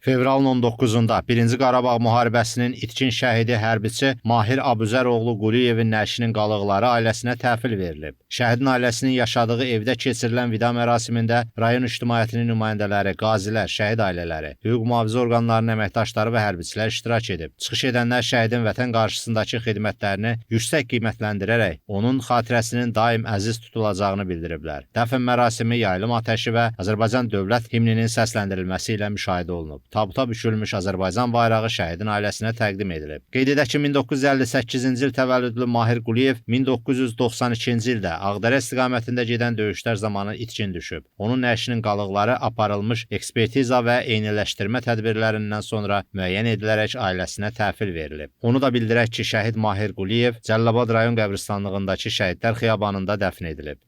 Fevralın 19-da 1-ci Qarabağ müharibəsinin itkin şəhidi hərbiçi Mahir Abuzəroğlu Quliyevin nəşinin qalıqları ailəsinə təhvil verilib. Şəhidin ailəsinin yaşadığı evdə keçirilən vida mərasimində rayon ictimaiyyətinin nümayəndələri, qazilər, şəhid ailələri, hüquq mühafizə orqanlarının əməkdaşları və hərbiçilər iştirak edib. Çıxış edənlər şəhidin vətən qarşısındakı xidmətlərini yüksək qiymətləndirərək onun xatirəsinin daim əziz tutulacağını bildiriblər. Dəfn mərasimi yaylım atəşi və Azərbaycan dövlət himninin səsləndirilməsi ilə müşahidə olunub. Tabuta bükülmüş Azərbaycan bayrağı şəhidin ailəsinə təqdim edilib. Qeyd edək ki, 1958-ci il təvəllüdlü Mahir Quliyev 1992-ci ildə Ağdərə istiqamətində gedən döyüşlər zamanı itkin düşüb. Onun nəşinin qalıqları aparılmış ekspertiza və eyniləşdirmə tədbirlərindən sonra müəyyən edilərək ailəsinə təhvil verilib. Onu da bildirək ki, şəhid Mahir Quliyev Cəlilabad rayon qəbristanlığındakı Şəhidlər xiyabanında dəfn edilib.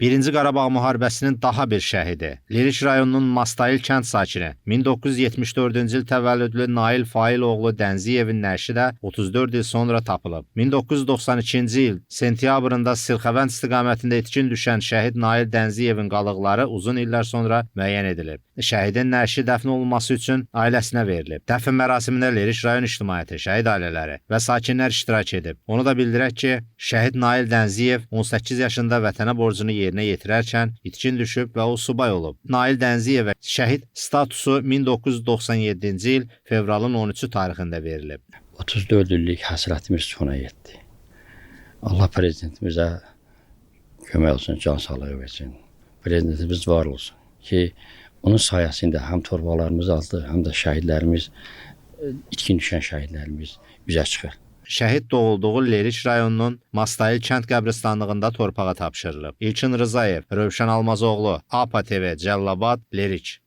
1-ci Qarabağ müharibəsinin daha bir şəhidi, Leriç rayonunun Mastayil kənd sakini, 1974-cü il təvəllüdlü Nail Failoğlu Dənziyevin nəşi də 34 il sonra tapılıb. 1992-ci il sentyabrında Sirxavənd istiqamətində itkin düşən şəhid Nail Dənziyevin qalıqları uzun illər sonra müəyyən edilib. Şəhidin nəşi dəfn olunması üçün ailəsinə verilib. Dəfn mərasimində Leriç rayon ictimaiyyəti, şəhid ailələri və sakinlər iştirak edib. Onu da bildirək ki, şəhid Nail Dənziyev 18 yaşında vətənə borcunu yerinə yetirərkən itkin düşüb və o subay olub. Nail Dənziyevə şəhid statusu 1997-ci il fevralın 13-ü tarixində verilib. 34 illik həsrətimiz sona yetdi. Allah prezidentimizə kömək olsun, can sağlığı versin. Prezidentimiz var olsun ki, onun sayəsində həm torbalarımız aldı, həm də şəhidlərimiz, itkin düşən şəhidlərimiz üzə çıxır. Şəhid doğulduğu Leriç rayonunun Mastayil kənd qəbristanlığında torpağa tapşırılıb. İlkin Rızayev, Rövşən Almazoğlu, APA TV, Cəlilabad, Leriç.